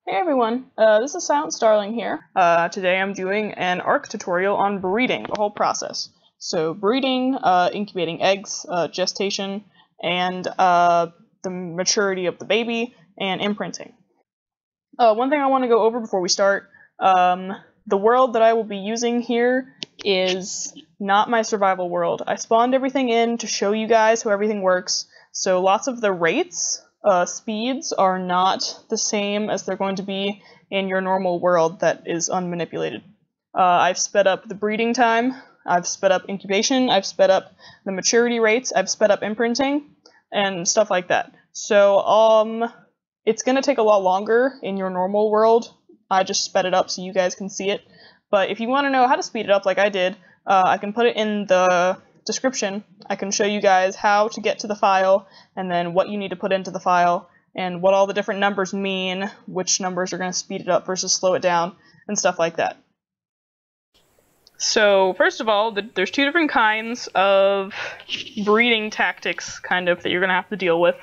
Hey everyone, this is Silent Starling here. Today I'm doing an ARK tutorial on breeding, the whole process. So breeding, incubating eggs, gestation, and the maturity of the baby, and imprinting. One thing I want to go over before we start, the world that I will be using here is not my survival world. I spawned everything in to show you guys how everything works, so lots of the rates, speeds are not the same as they're going to be in your normal world that is unmanipulated. I've sped up the breeding time, I've sped up incubation, I've sped up the maturity rates, I've sped up imprinting, and stuff like that. So, it's going to take a lot longer in your normal world. I just sped it up so you guys can see it. But if you want to know how to speed it up like I did, I can put it in the description. I can show you guys how to get to the file, and then what you need to put into the file, and what all the different numbers mean, which numbers are going to speed it up versus slow it down, and stuff like that. So first of all, there's two different kinds of breeding tactics, kind of, that you're going to have to deal with.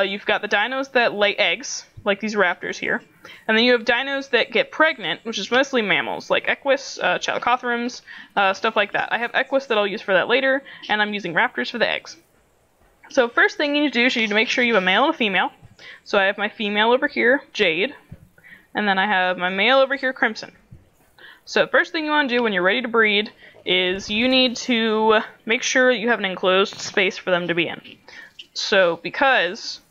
You've got the dinos that lay eggs, like these raptors here, and then you have dinos that get pregnant, which is mostly mammals, like equus, chalcothrums, stuff like that. I have equus that I'll use for that later, and I'm using raptors for the eggs. So first thing you need to do is you need to make sure you have a male and a female. So I have my female over here, Jade, and then I have my male over here, Crimson. So first thing you want to do when you're ready to breed is you need to make sure you have an enclosed space for them to be in. So because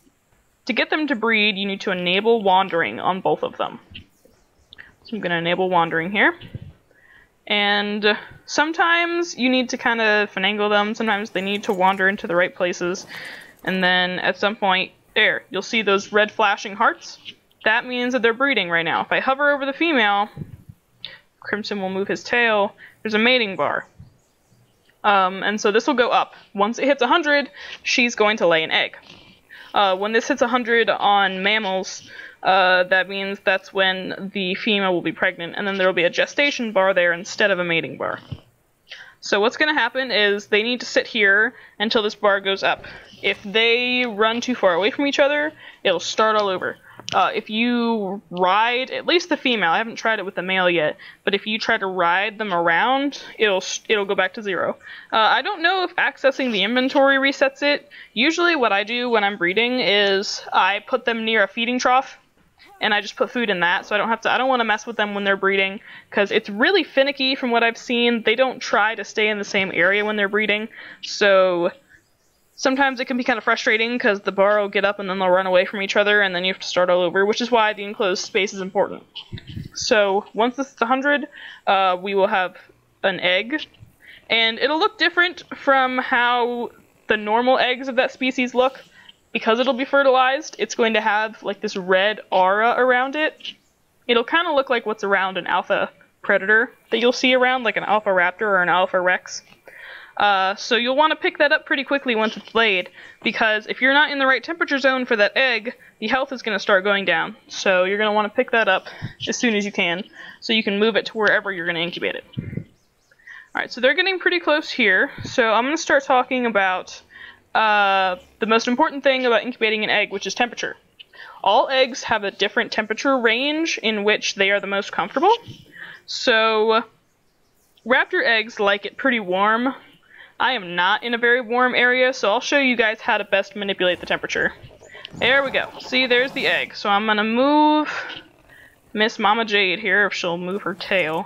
to get them to breed, you need to enable wandering on both of them. So I'm going to enable wandering here. And sometimes you need to kind of finagle them. Sometimes they need to wander into the right places. And then at some point, there, you'll see those red flashing hearts. That means that they're breeding right now. If I hover over the female, Crimson will move his tail. There's a mating bar. And so this will go up. Once it hits 100, she's going to lay an egg. When this hits 100 on mammals, that means that's when the female will be pregnant, and then there will be a gestation bar there instead of a mating bar. So what's going to happen is they need to sit here until this bar goes up. If they run too far away from each other, it'll start all over. If you ride, at least the female, I haven't tried it with the male yet, but if you try to ride them around, it'll go back to 0. I don't know if accessing the inventory resets it. Usually what I do when I'm breeding is I put them near a feeding trough, and I just put food in that, so I don't want to mess with them when they're breeding, because it's really finicky from what I've seen. They don't try to stay in the same area when they're breeding, so sometimes it can be kind of frustrating because the bar will get up and then they'll run away from each other and then you have to start all over, which is why the enclosed space is important. So once this is 100, we will have an egg, and it'll look different from how the normal eggs of that species look. Because it'll be fertilized, it's going to have like this red aura around it. It'll kind of look like what's around an alpha predator that you'll see around, like an alpha raptor or an alpha rex. So you'll want to pick that up pretty quickly once it's laid, because if you're not in the right temperature zone for that egg, the health is going to start going down. So you're going to want to pick that up as soon as you can, so you can move it to wherever you're going to incubate it. Alright, so they're getting pretty close here, so I'm going to start talking about the most important thing about incubating an egg, which is temperature. All eggs have a different temperature range in which they are the most comfortable. So raptor eggs like it pretty warm. I am not in a very warm area, so I'll show you guys how to best manipulate the temperature. There we go. See, there's the egg. So I'm going to move Miss Mama Jade here, if she'll move her tail.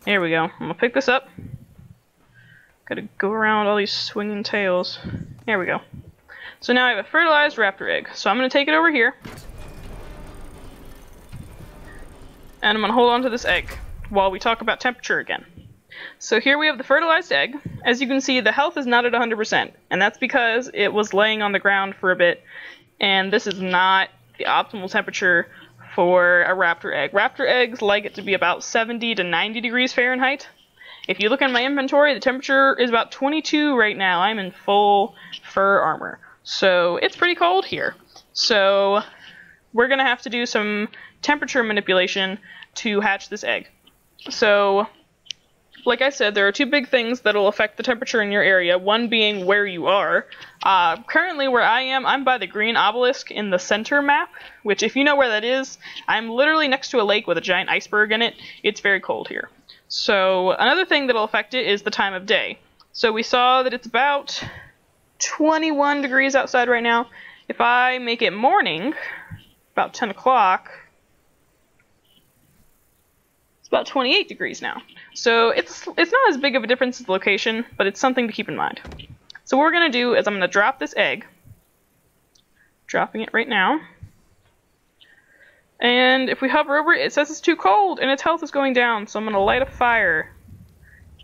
There we go. I'm going to pick this up. Gotta go around all these swinging tails. There we go. So now I have a fertilized raptor egg. So I'm going to take it over here. And I'm going to hold on to this egg while we talk about temperature again. So here we have the fertilized egg. As you can see, the health is not at 100%. And that's because it was laying on the ground for a bit. And this is not the optimal temperature for a raptor egg. Raptor eggs like it to be about 70 to 90 degrees Fahrenheit. If you look in my inventory, the temperature is about 22 right now. I'm in full fur armor. So it's pretty cold here. So we're going to have to do some temperature manipulation to hatch this egg. So like I said, there are two big things that will affect the temperature in your area, one being where you are. Currently where I am, I'm by the green obelisk in the center map, which if you know where that is, I'm literally next to a lake with a giant iceberg in it. It's very cold here. So another thing that will affect it is the time of day. So we saw that it's about 21 degrees outside right now. If I make it morning, about 10 o'clock, it's about 28 degrees now. So it's not as big of a difference in the location, but it's something to keep in mind. So what we're going to do is I'm going to drop this egg. Dropping it right now. And if we hover over it, it says it's too cold and its health is going down. So I'm going to light a fire.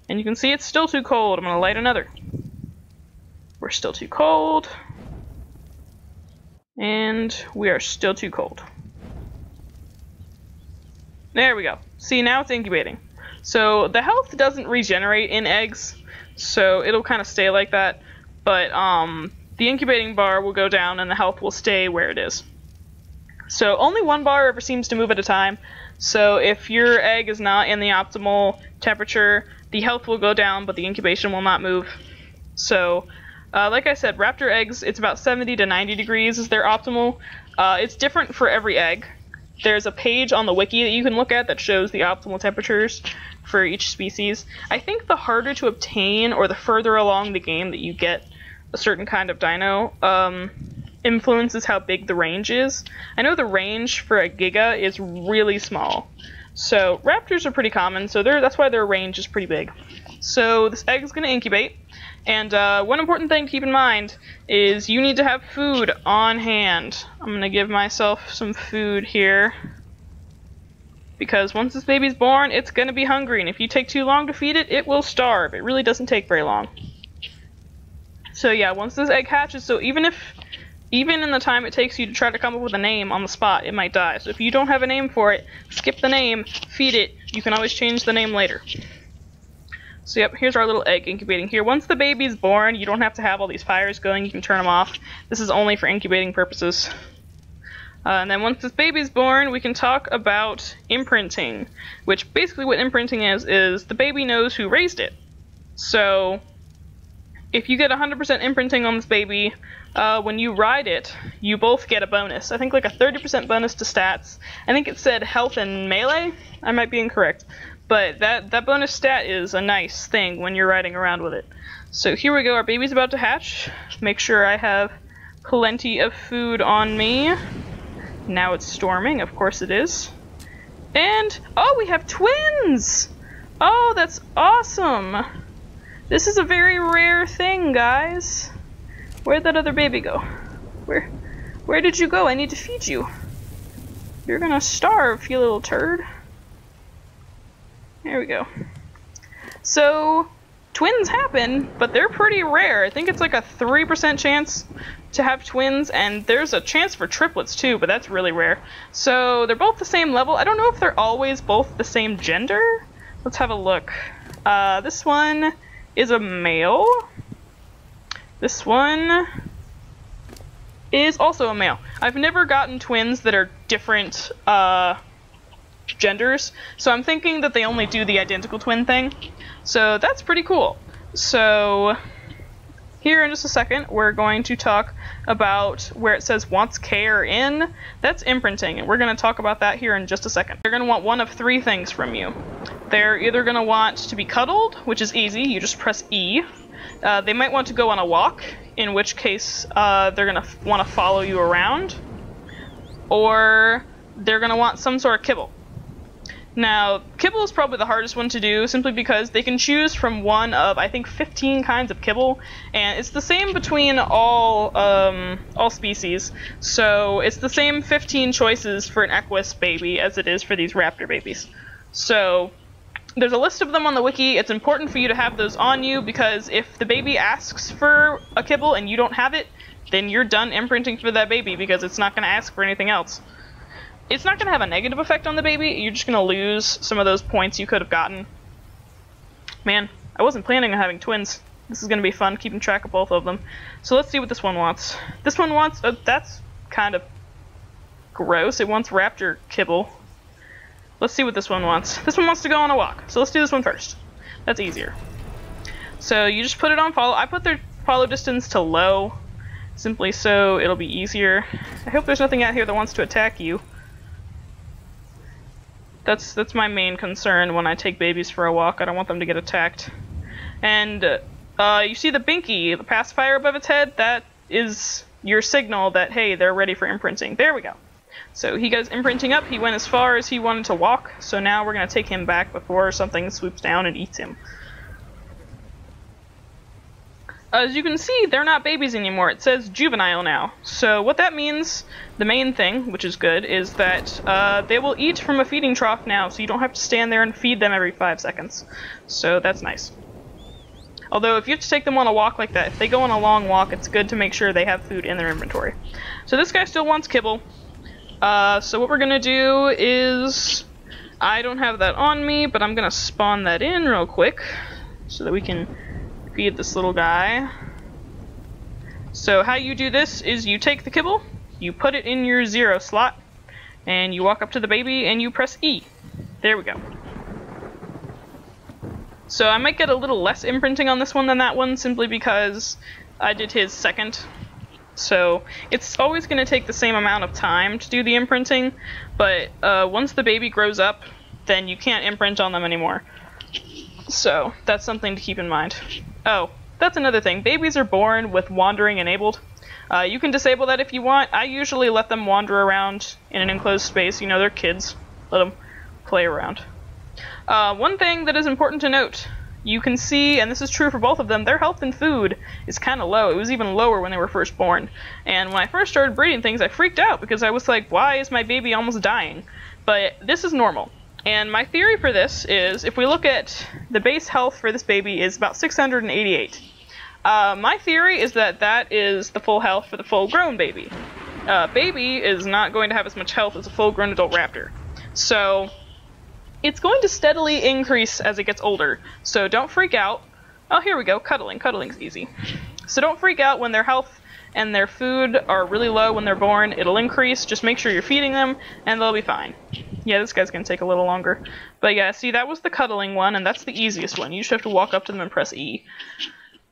And you can see it's still too cold. I'm going to light another. We're still too cold. And we are still too cold. There we go. See, now it's incubating. So the health doesn't regenerate in eggs, so it'll kind of stay like that. But the incubating bar will go down and the health will stay where it is. So only one bar ever seems to move at a time. So if your egg is not in the optimal temperature, the health will go down, but the incubation will not move. So like I said, raptor eggs, it's about 70 to 90 degrees is their optimal. It's different for every egg. There's a page on the wiki that you can look at that shows the optimal temperatures for each species. I think the harder to obtain, or the further along the game that you get a certain kind of dino, influences how big the range is. I know the range for a giga is really small. So raptors are pretty common, so that's why their range is pretty big. So this egg is going to incubate. And one important thing to keep in mind is you need to have food on hand. I'm going to give myself some food here. Because once this baby's born, it's going to be hungry. And if you take too long to feed it, it will starve. It really doesn't take very long. So yeah, once this egg hatches, so even in the time it takes you to try to come up with a name on the spot, it might die. So if you don't have a name for it, skip the name, feed it. You can always change the name later. So yep, here's our little egg incubating here. Once the baby's born, you don't have to have all these fires going. You can turn them off. This is only for incubating purposes. And then once this baby's born, we can talk about imprinting, which basically what imprinting is the baby knows who raised it. So if you get 100% imprinting on this baby, when you ride it, you both get a bonus. I think like a 30% bonus to stats. I think it said health and melee. I might be incorrect. But that bonus stat is a nice thing when you're riding around with it. So here we go, our baby's about to hatch. Make sure I have plenty of food on me. Now it's storming, of course it is. And, oh, we have twins! Oh, that's awesome! This is a very rare thing, guys. Where'd that other baby go? Where did you go? I need to feed you. You're gonna starve, you little turd. There we go. So, twins happen, but they're pretty rare. I think it's like a 3% chance to have twins, and there's a chance for triplets too, but that's really rare. So, they're both the same level. I don't know if they're always both the same gender. Let's have a look. This one is a male. This one is also a male. I've never gotten twins that are different, genders, so I'm thinking that they only do the identical twin thing. So that's pretty cool. So here in just a second, we're going to talk about where it says wants care in. That's imprinting, and we're going to talk about that here in just a second. They're going to want one of three things from you. They're either going to want to be cuddled, which is easy, you just press E. They might want to go on a walk, in which case they're going to want to follow you around. Or they're going to want some sort of kibble. Now, kibble is probably the hardest one to do, simply because they can choose from one of, I think, 15 kinds of kibble, and it's the same between all species. So it's the same 15 choices for an equus baby as it is for these raptor babies. So there's a list of them on the wiki. It's important for you to have those on you, because if the baby asks for a kibble and you don't have it, then you're done imprinting for that baby, because it's not going to ask for anything else. It's not going to have a negative effect on the baby, you're just going to lose some of those points you could have gotten. Man, I wasn't planning on having twins. This is going to be fun, keeping track of both of them. So let's see what this one wants. This one wants, that's kind of gross, it wants raptor kibble. Let's see what this one wants. This one wants to go on a walk, so let's do this one first. That's easier. So you just put it on follow. I put their follow distance to low, simply so it'll be easier. I hope there's nothing out here that wants to attack you. That's my main concern when I take babies for a walk. I don't want them to get attacked. And you see the binky, the pacifier above its head? That is your signal that, hey, they're ready for imprinting. There we go. So he got his imprinting up. He went as far as he wanted to walk. So now we're going to take him back before something swoops down and eats him. As you can see, they're not babies anymore. It says juvenile now. So what that means, the main thing, which is good, is that they will eat from a feeding trough now, so you don't have to stand there and feed them every 5 seconds. So that's nice. Although if you have to take them on a walk like that, if they go on a long walk, it's good to make sure they have food in their inventory. So this guy still wants kibble. So what we're going to do is, I don't have that on me, but I'm going to spawn that in real quick so that we can feed this little guy. So how you do this is you take the kibble, you put it in your 0 slot, and you walk up to the baby and you press E. There we go. So I might get a little less imprinting on this one than that one, simply because I did his second. So it's always going to take the same amount of time to do the imprinting, but once the baby grows up, then you can't imprint on them anymore. So that's something to keep in mind. Oh, that's another thing. Babies are born with wandering enabled. You can disable that if you want. I usually let them wander around in an enclosed space. You know, they're kids. Let them play around. One thing that is important to note, you can see, and this is true for both of them, their health and food is kind of low. It was even lower when they were first born. And when I first started breeding things, I freaked out because I was like, why is my baby almost dying? But this is normal. And my theory for this is, if we look at the base health for this baby is about 688. My theory is that that is the full health for the full-grown baby. Baby is not going to have as much health as a full-grown adult raptor. So it's going to steadily increase as it gets older. So don't freak out. Oh, here we go, cuddling. Cuddling's easy. So don't freak out when their health and their food are really low when they're born. It'll increase. Just make sure you're feeding them, and they'll be fine. Yeah, this guy's gonna take a little longer. But yeah, see, that was the cuddling one, and that's the easiest one. You just have to walk up to them and press E,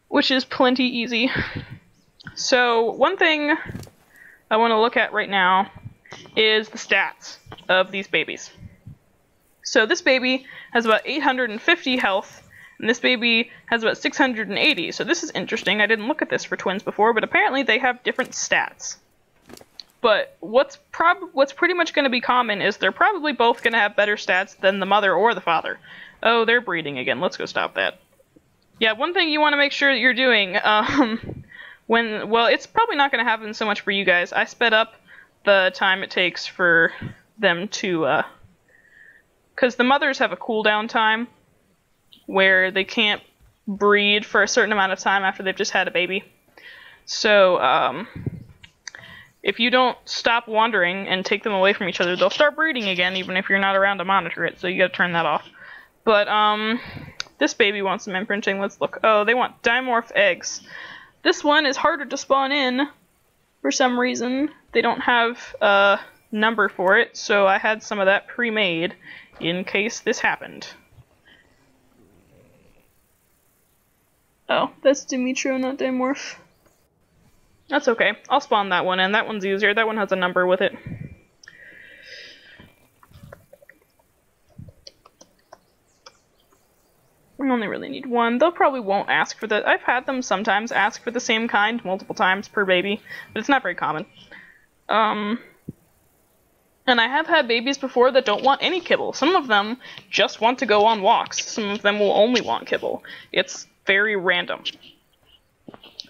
which is plenty easy. So one thing I want to look at right now is the stats of these babies. So this baby has about 850 health, and this baby has about 680. So this is interesting. I didn't look at this for twins before, but apparently they have different stats. But what's pretty much going to be common is they're probably both going to have better stats than the mother or the father. Oh, they're breeding again. Let's go stop that. Yeah, one thing you want to make sure that you're doing, well, it's probably not going to happen so much for you guys. I sped up the time it takes for them to, because the mothers have a cooldown time where they can't breed for a certain amount of time after they've just had a baby. So, if you don't stop wandering and take them away from each other, they'll start breeding again, even if you're not around to monitor it, so you gotta turn that off. But, this baby wants some imprinting. Let's look. Oh, they want dimorph eggs. This one is harder to spawn in for some reason. They don't have a number for it, so I had some of that pre-made in case this happened. Oh, that's Dimitro, not dimorph. That's okay. I'll spawn that one, and that one's easier. That one has a number with it. We only really need one. They'll probably won't ask for the... I've had them sometimes ask for the same kind multiple times per baby, but it's not very common. And I have had babies before that don't want any kibble. Some of them just want to go on walks. Some of them will only want kibble. It's very random.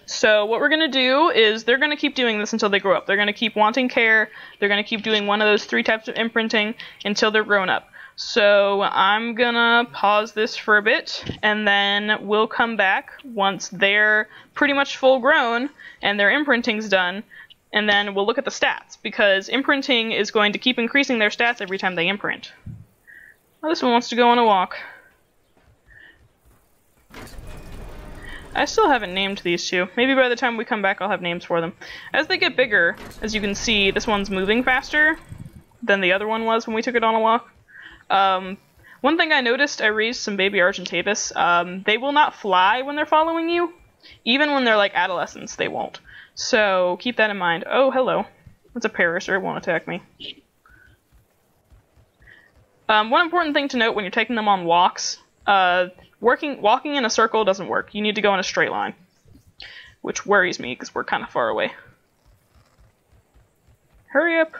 So what we're going to do is they're going to keep doing this until they grow up. They're going to keep wanting care. They're going to keep doing one of those 3 types of imprinting until they're grown up. So I'm going to pause this for a bit, and then we'll come back once they're pretty much full grown and their imprinting's done, and then we'll look at the stats, because imprinting is going to keep increasing their stats every time they imprint. Oh, this one wants to go on a walk. I still haven't named these two. Maybe by the time we come back I'll have names for them. As they get bigger, as you can see, this one's moving faster than the other one was when we took it on a walk. One thing I noticed, I raised some baby Argentavis. They will not fly when they're following you. Even when they're like adolescents, they won't. So keep that in mind. Oh, hello. It's a Parasaur, it won't attack me. One important thing to note when you're taking them on walks, walking in a circle doesn't work. You need to go in a straight line, which worries me because we're kind of far away. Hurry up.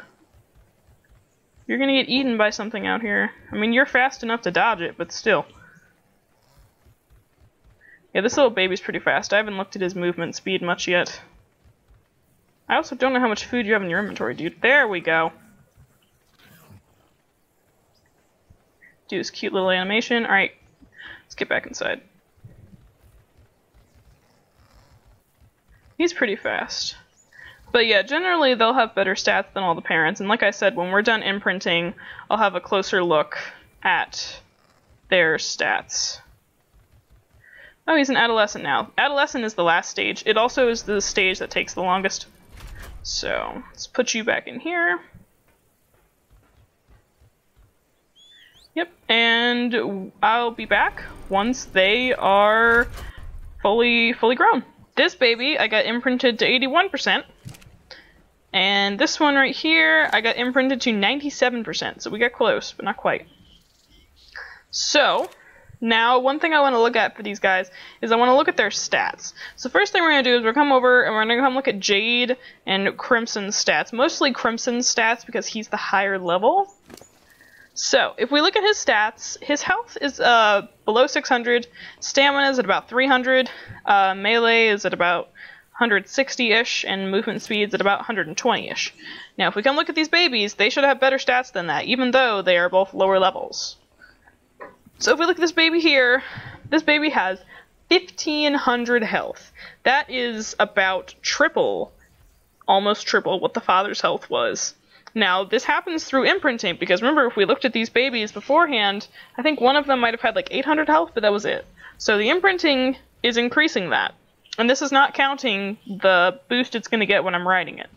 You're gonna get eaten by something out here. I mean, you're fast enough to dodge it, but still. Yeah, this little baby's pretty fast. I haven't looked at his movement speed much yet. I also don't know how much food you have in your inventory, dude. There we go. Do this cute little animation. Alright, let's get back inside. He's pretty fast. But yeah, generally they'll have better stats than all the parents, and like I said, when we're done imprinting, I'll have a closer look at their stats. Oh, he's an adolescent now. Adolescent is the last stage. It also is the stage that takes the longest. So, let's put you back in here. Yep, and I'll be back once they are fully grown. This baby, I got imprinted to 81%. And this one right here, I got imprinted to 97%. So we got close, but not quite. So, now one thing I want to look at for these guys is I want to look at their stats. So first thing we're going to do is we're going to come over and we're going to come look at Jade and Crimson's stats. Mostly Crimson's stats because he's the higher level. So, if we look at his stats, his health is below 600, stamina is at about 300, melee is at about 160-ish, and movement speed is at about 120-ish. Now, if we come look at these babies, they should have better stats than that, even though they are both lower levels. So if we look at this baby here, this baby has 1,500 health. That is about triple, almost triple, what the father's health was. Now, this happens through imprinting, because remember, if we looked at these babies beforehand, I think one of them might have had like 800 health, but that was it. So the imprinting is increasing that. And this is not counting the boost it's going to get when I'm riding it.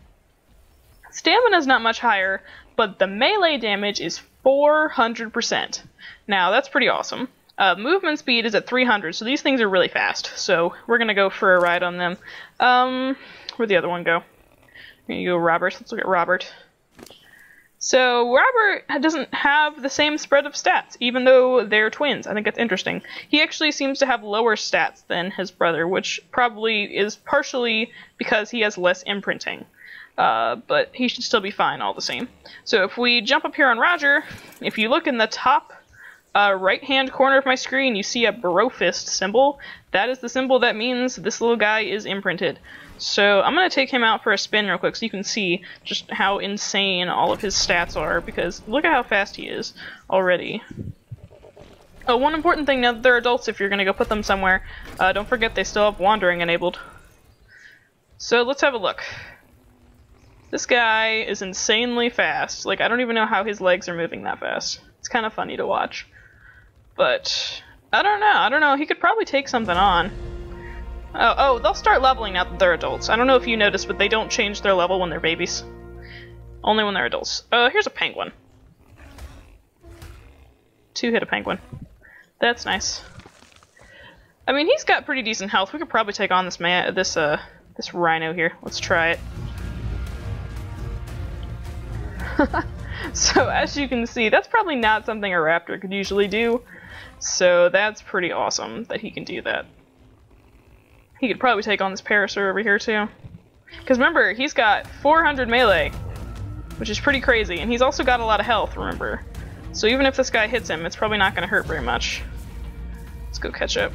Stamina is not much higher, but the melee damage is 400%. Now, that's pretty awesome. Movement speed is at 300, so these things are really fast. So we're going to go for a ride on them. Where'd the other one go? Here you go, Robert. Let's look at Robert. So, Robert doesn't have the same spread of stats, even though they're twins. I think that's interesting. He actually seems to have lower stats than his brother, which probably is partially because he has less imprinting. But he should still be fine all the same. So if we jump up here on Roger, if you look in the top right-hand corner of my screen, you see a Brofist symbol. That is the symbol that means this little guy is imprinted. So I'm going to take him out for a spin real quick so you can see just how insane all of his stats are, because look at how fast he is already. Oh, one important thing, now that they're adults, if you're going to go put them somewhere, don't forget they still have wandering enabled. So let's have a look. This guy is insanely fast. Like, I don't even know how his legs are moving that fast. It's kind of funny to watch. But, I don't know. He could probably take something on. Oh, they'll start leveling now that they're adults. I don't know if you noticed, but they don't change their level when they're babies. Only when they're adults. Here's a penguin. 2-hit a penguin. That's nice. I mean, he's got pretty decent health. We could probably take on this this rhino here. Let's try it. So, as you can see, that's probably not something a raptor could usually do. So, that's pretty awesome that he can do that. He could probably take on this Parasaur over here, too. Because remember, he's got 400 melee, which is pretty crazy. And he's also got a lot of health, remember. So even if this guy hits him, it's probably not going to hurt very much. Let's go catch up.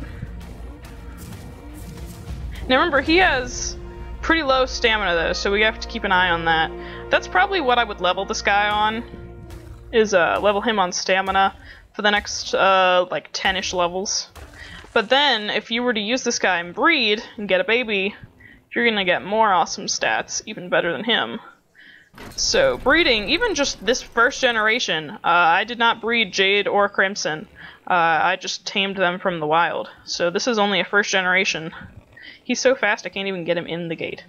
Now remember, he has pretty low stamina, though, so we have to keep an eye on that. That's probably what I would level this guy on, is level him on stamina for the next, like, 10-ish levels. But then, if you were to use this guy and breed and get a baby, you're gonna get more awesome stats, even better than him. So, breeding, even just this first generation, I did not breed Jade or Crimson. I just tamed them from the wild. So this is only a first generation. He's so fast I can't even get him in the gate.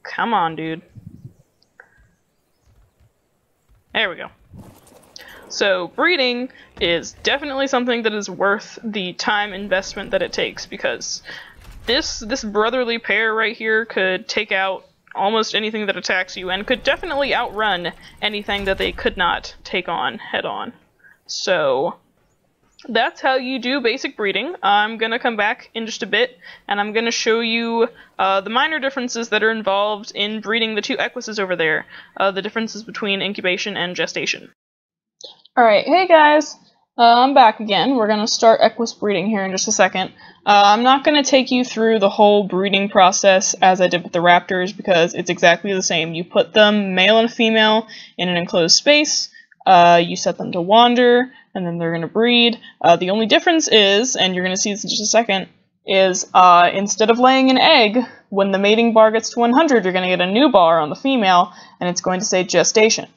Come on, dude. There we go. So breeding is definitely something that is worth the time investment that it takes, because this brotherly pair right here could take out almost anything that attacks you, and could definitely outrun anything that they could not take on head-on. So that's how you do basic breeding. I'm gonna come back in just a bit, and I'm gonna show you the minor differences that are involved in breeding the two equises over there, the differences between incubation and gestation. Alright, hey guys! I'm back again. We're gonna start equus breeding here in just a second. I'm not gonna take you through the whole breeding process as I did with the raptors, because it's exactly the same. You put them, male and female, in an enclosed space, you set them to wander, and then they're going to breed. The only difference is, and you're going to see this in just a second, is instead of laying an egg, when the mating bar gets to 100, you're going to get a new bar on the female, and it's going to say gestation.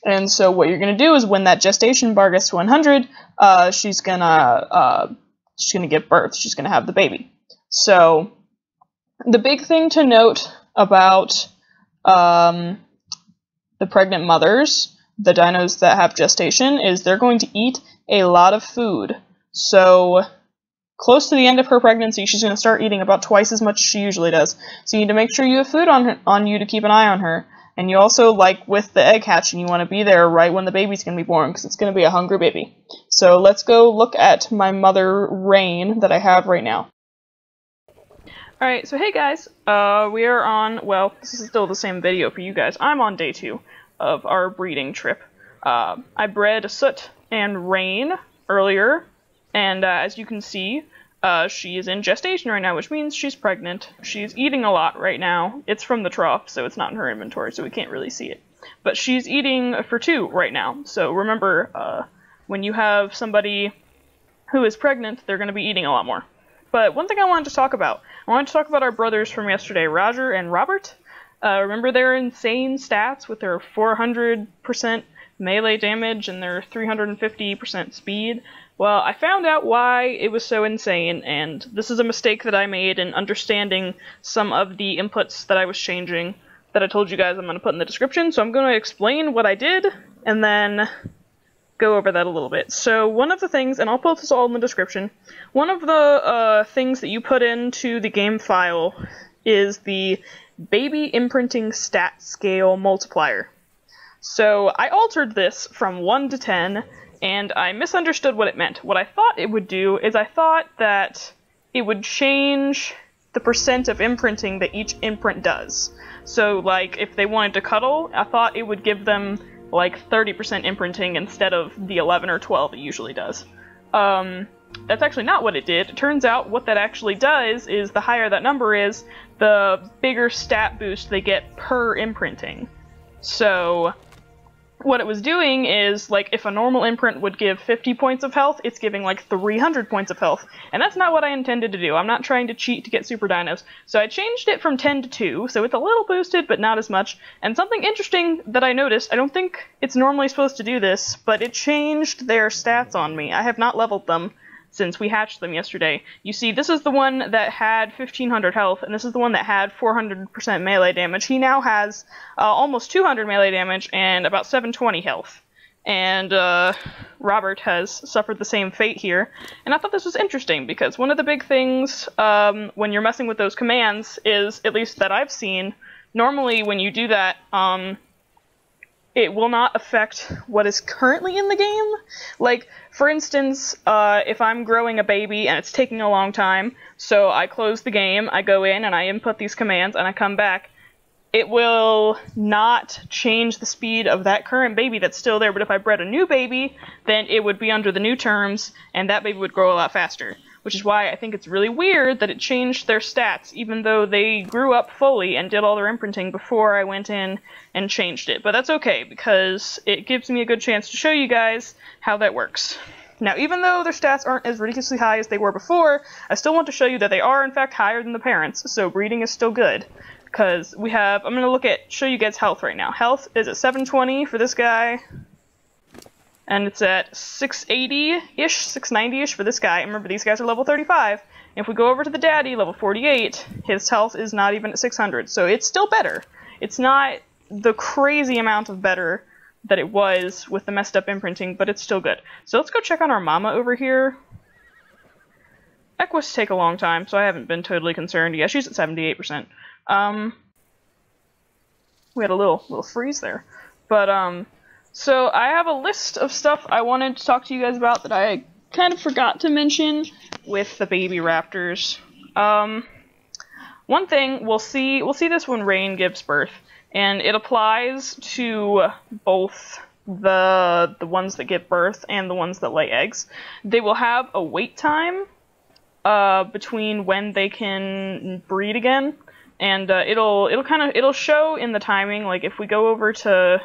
And so what you're going to do is when that gestation bar gets to 100, she's going to give birth. She's going to have the baby. So the big thing to note about the pregnant mothers, the dinos that have gestation, is they're going to eat a lot of food. So close to the end of her pregnancy, she's going to start eating about twice as much as she usually does. So you need to make sure you have food on you to keep an eye on her. And you also, like with the egg hatching, you want to be there right when the baby's going to be born, because it's going to be a hungry baby. So let's go look at my mother Rain that I have right now. Alright, so hey guys, we are on, well, this is still the same video for you guys. I'm on day 2 of our breeding trip. I bred Soot and Rain earlier, and as you can see, she is in gestation right now, which means she's pregnant. She's eating a lot right now. It's from the trough, so it's not in her inventory, so we can't really see it. But she's eating for 2 right now, so remember, when you have somebody who is pregnant, they're going to be eating a lot more. But one thing I wanted to talk about our brothers from yesterday, Roger and Robert. Remember their insane stats with their 400% melee damage and their 350% speed? Well, I found out why it was so insane, and this is a mistake that I made in understanding some of the inputs that I was changing that I told you guys I'm going to put in the description. So I'm going to explain what I did, and then go over that a little bit. So one of the things, and I'll put this all in the description, one of the things that you put into the game file is the BabyImprintingStatScaleMultiplier. So I altered this from 1 to 10, and I misunderstood what it meant. What I thought it would do is I thought that it would change the percent of imprinting that each imprint does. So, like, if they wanted to cuddle, I thought it would give them, like, 30% imprinting instead of the 11 or 12 it usually does. That's actually not what it did. It turns out what that actually does is the higher that number is, the bigger stat boost they get per imprinting. So what it was doing is, like, if a normal imprint would give 50 points of health, it's giving like 300 points of health. And that's not what I intended to do. I'm not trying to cheat to get super dinos. So I changed it from 10 to 2, so it's a little boosted, but not as much. And something interesting that I noticed, I don't think it's normally supposed to do this, but it changed their stats on me. I have not leveled them since we hatched them yesterday. You see, this is the one that had 1500 health, and this is the one that had 400% melee damage. He now has almost 200 melee damage and about 720 health. And Robert has suffered the same fate here. And I thought this was interesting, because one of the big things when you're messing with those commands is, at least that I've seen, normally when you do that, it will not affect what is currently in the game. Like, for instance, if I'm growing a baby and it's taking a long time, so I close the game, I go in and I input these commands and I come back, it will not change the speed of that current baby that's still there. But if I bred a new baby, then it would be under the new terms and that baby would grow a lot faster. Which is why I think it's really weird that it changed their stats, even though they grew up fully and did all their imprinting before I went in and changed it. But that's okay, because it gives me a good chance to show you guys how that works. Now, even though their stats aren't as ridiculously high as they were before, I still want to show you that they are, in fact, higher than the parents, so breeding is still good. Because we have, I'm going to show you guys health right now. Health is at 720 for this guy. And it's at 680-ish, 690-ish for this guy. And remember, these guys are level 35. If we go over to the daddy, level 48, his health is not even at 600. So it's still better. It's not the crazy amount of better that it was with the messed up imprinting, but it's still good. So let's go check on our mama over here. Equus take a long time, so I haven't been totally concerned. Yeah, she's at 78%. We had a little freeze there. But, so I have a list of stuff I wanted to talk to you guys about that I kind of forgot to mention with the baby raptors. One thing, we'll see this when Rain gives birth, and it applies to both the ones that give birth and the ones that lay eggs. They will have a wait time between when they can breed again, and it'll show in the timing. Like if we go over to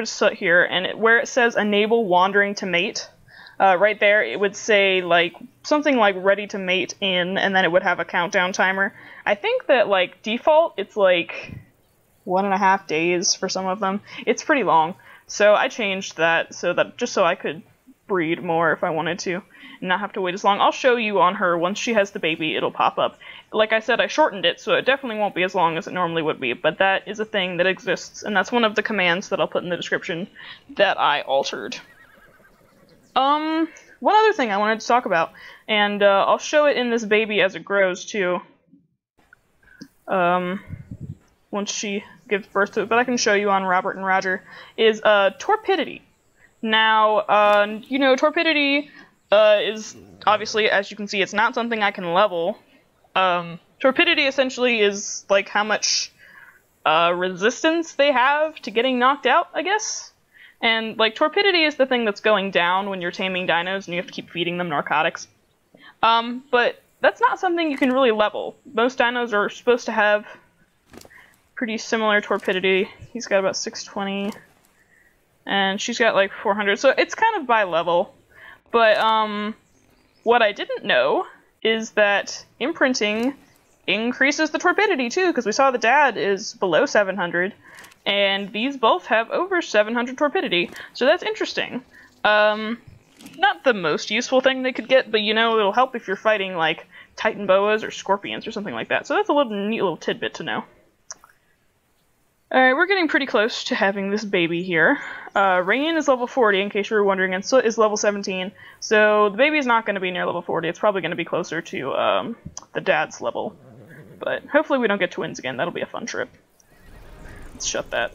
Soot here, and where it says enable wandering to mate, right there it would say like something like ready to mate in, and then it would have a countdown timer. I think that like default it's like 1.5 days for some of them. It's pretty long, so I changed that just so I could breed more if I wanted to and not have to wait as long. I'll show you on her once she has the baby. It'll pop up. Like I said, I shortened it, so it definitely won't be as long as it normally would be, but that is a thing that exists, and that's one of the commands that I'll put in the description that I altered. One other thing I wanted to talk about, and I'll show it in this baby as it grows too, once she gives birth to it, but I can show you on Robert and Roger, is Torpidity. Now, you know, Torpidity is, obviously, as you can see, it's not something I can level. Torpidity essentially is like how much resistance they have to getting knocked out, I guess. And like Torpidity is the thing that's going down when you're taming dinos and you have to keep feeding them narcotics. But that's not something you can really level. Most dinos are supposed to have pretty similar Torpidity. He's got about 620, and she's got like 400, so it's kind of by level. But what I didn't know is that Imprinting increases the Torpidity too, because we saw the dad is below 700, and these both have over 700 Torpidity, so that's interesting. Not the most useful thing they could get, but you know, it'll help if you're fighting like Titan boas or scorpions or something like that, so that's a neat little tidbit to know. Alright, we're getting pretty close to having this baby here. Rain is level 40, in case you were wondering, and Soot is level 17, so the baby is not going to be near level 40. It's probably going to be closer to the dad's level. But hopefully we don't get twins again. That'll be a fun trip. Let's shut that.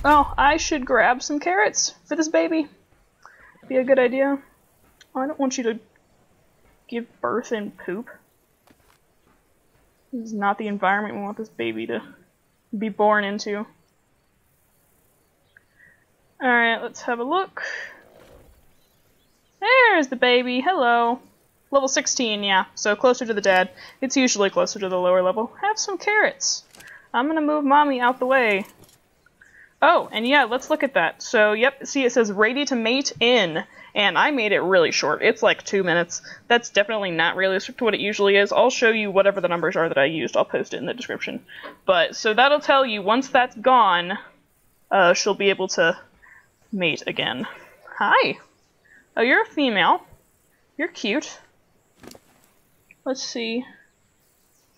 Oh, I should grab some carrots for this baby. Be a good idea. Oh, I don't want you to give birth in poop. This is not the environment we want this baby to be born into. Alright, let's have a look. There's the baby. Hello. Level 16, yeah. So closer to the dad. It's usually closer to the lower level. Have some carrots. I'm gonna move mommy out the way. Oh, and yeah, let's look at that. So, yep, see it says ready to mate in, and I made it really short. It's like 2 minutes. That's definitely not realistic to what it usually is. I'll show you whatever the numbers are that I used. I'll post it in the description. But, so that'll tell you, once that's gone, she'll be able to mate again. Hi! Oh, you're a female. You're cute. Let's see.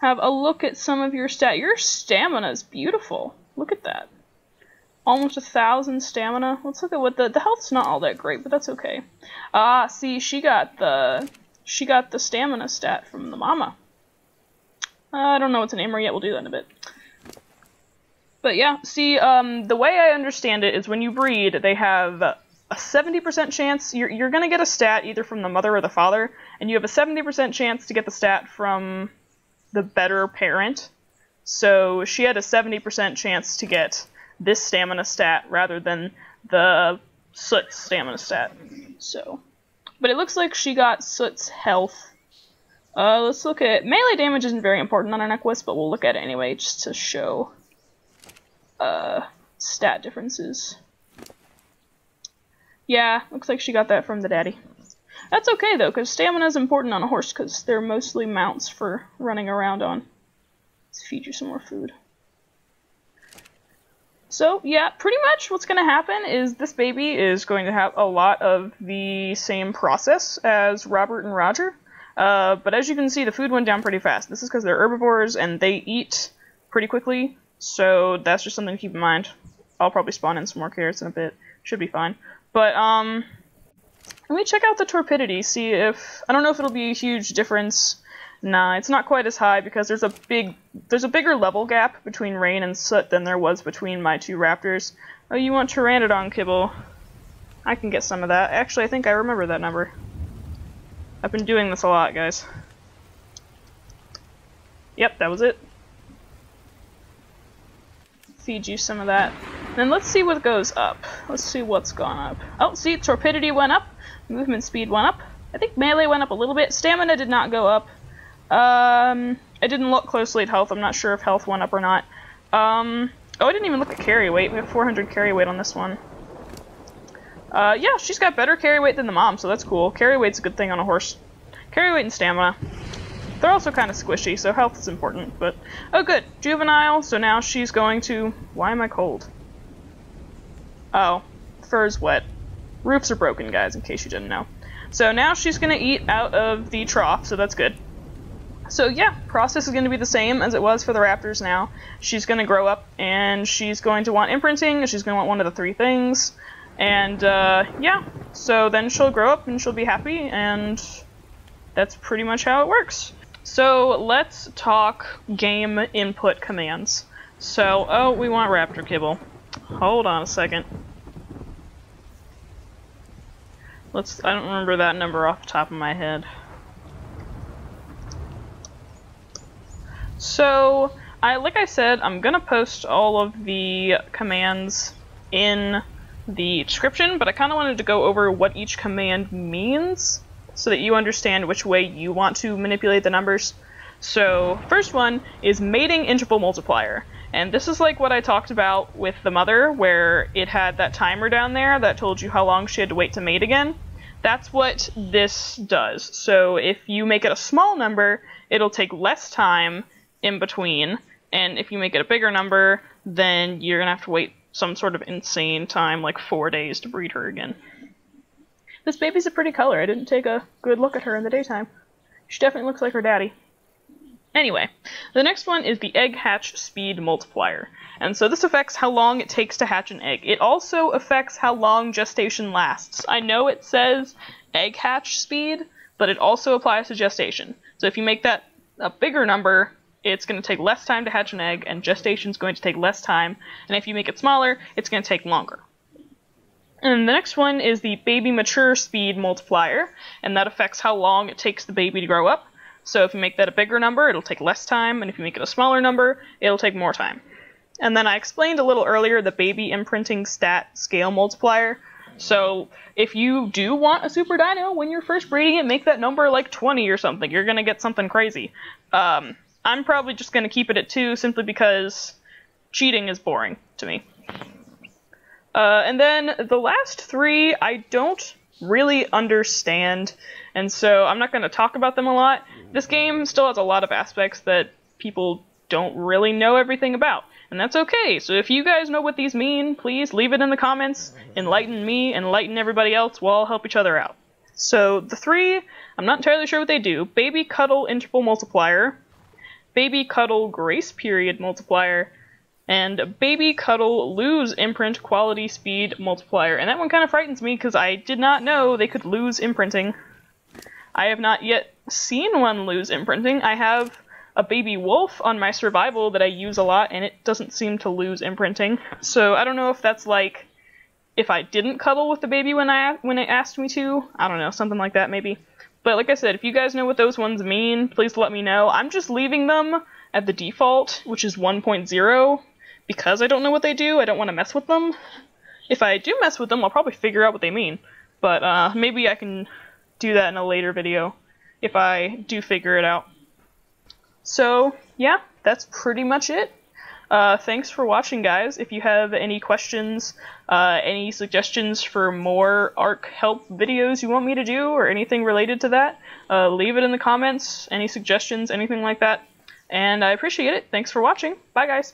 Have a look at some of your stat. Your stamina's beautiful. Look at that. Almost 1,000 stamina. Let's look at what the health's not all that great, but that's okay. Ah, see, she got the stamina stat from the mama. I don't know what to name her yet. We'll do that in a bit. But yeah, see, the way I understand it is when you breed, they have a 70% chance. You're gonna get a stat either from the mother or the father, and you have a 70% chance to get the stat from the better parent. So she had a 70% chance to get this stamina stat rather than the Soot's stamina stat. So, but it looks like she got Soot's health. Let's look at melee damage. Isn't very important on an Equus, but we'll look at it anyway just to show stat differences. Yeah, looks like she got that from the daddy. That's okay though, because stamina is important on a horse because they're mostly mounts for running around on. Let's feed you some more food. So, yeah, pretty much what's going to happen is this baby is going to have a lot of the same process as Robert and Roger. But as you can see, the food went down pretty fast. This is because they're herbivores and they eat pretty quickly, so that's just something to keep in mind. I'll probably spawn in some more carrots in a bit. Should be fine. But, let me check out the torpidity, see if... I don't know if it'll be a huge difference. Nah, it's not quite as high because there's a bigger level gap between Rain and Soot than there was between my two raptors. Oh, you want Pteranodon kibble? I can get some of that. Actually, I think I remember that number. I've been doing this a lot, guys. Yep, that was it. Feed you some of that. Then let's see what goes up. Let's see what's gone up. Oh, see, torpidity went up. Movement speed went up. I think melee went up a little bit. Stamina did not go up. I didn't look closely at health. I'm not sure if health went up or not. Oh, I didn't even look at carry weight. We have 400 carry weight on this one. Yeah, she's got better carry weight than the mom, so that's cool. Carry weight's a good thing on a horse. Carry weight and stamina. They're also kind of squishy, so health is important, but... Oh, good. Juvenile, so now she's going to... Why am I cold? Oh, fur's wet. Roofs are broken, guys, in case you didn't know. So now she's going to eat out of the trough, so that's good. So yeah, process is going to be the same as it was for the raptors now. She's going to grow up, and she's going to want imprinting, and she's going to want one of the 3 things. And, yeah, so then she'll grow up, and she'll be happy, and that's pretty much how it works. So let's talk game input commands. So, oh, we want raptor kibble. Hold on a second. I don't remember that number off the top of my head. So, like I said, I'm gonna post all of the commands in the description, but I kind of wanted to go over what each command means so that you understand which way you want to manipulate the numbers. So, first one is MatingIntervalMultiplier. And this is like what I talked about with the mother, where it had that timer down there that told you how long she had to wait to mate again. That's what this does. So if you make it a small number, it'll take less time in between, and if you make it a bigger number, then you're gonna have to wait some sort of insane time, like 4 days, to breed her again. This baby's a pretty color. I didn't take a good look at her in the daytime. She definitely looks like her daddy. Anyway, the next one is the EggHatchSpeedMultiplier. And so this affects how long it takes to hatch an egg. It also affects how long gestation lasts. I know it says egg hatch speed, but it also applies to gestation. So if you make that a bigger number, it's going to take less time to hatch an egg, and gestation is going to take less time. And if you make it smaller, it's going to take longer. And the next one is the BabyMatureSpeedMultiplier, and that affects how long it takes the baby to grow up. So if you make that a bigger number, it'll take less time, and if you make it a smaller number, it'll take more time. And then I explained a little earlier the BabyImprintingStatScaleMultiplier. So if you do want a super dino, when you're first breeding it, make that number like 20 or something. You're going to get something crazy. I'm probably just going to keep it at 2 simply because cheating is boring to me. And then the last 3 I don't really understand, and so I'm not going to talk about them a lot. This game still has a lot of aspects that people don't really know everything about, and that's okay. So if you guys know what these mean, please leave it in the comments, enlighten me, enlighten everybody else, we'll all help each other out. So the 3, I'm not entirely sure what they do. BabyCuddleIntervalMultiplier, BabyCuddleGracePeriodMultiplier, and BabyCuddleLoseImprintQualitySpeedMultiplier. And that one kind of frightens me because I did not know they could lose imprinting. I have not yet seen one lose imprinting. I have a baby wolf on my survival that I use a lot, and it doesn't seem to lose imprinting. So I don't know if that's like if I didn't cuddle with the baby when it asked me to. I don't know, something like that maybe. But like I said, if you guys know what those ones mean, please let me know. I'm just leaving them at the default, which is 1.0. Because I don't know what they do, I don't want to mess with them. If I do mess with them, I'll probably figure out what they mean. But maybe I can do that in a later video if I do figure it out. So, yeah, that's pretty much it. Thanks for watching, guys. If you have any questions, any suggestions for more ARK help videos you want me to do, or anything related to that, leave it in the comments. Any suggestions, anything like that. And I appreciate it. Thanks for watching. Bye, guys.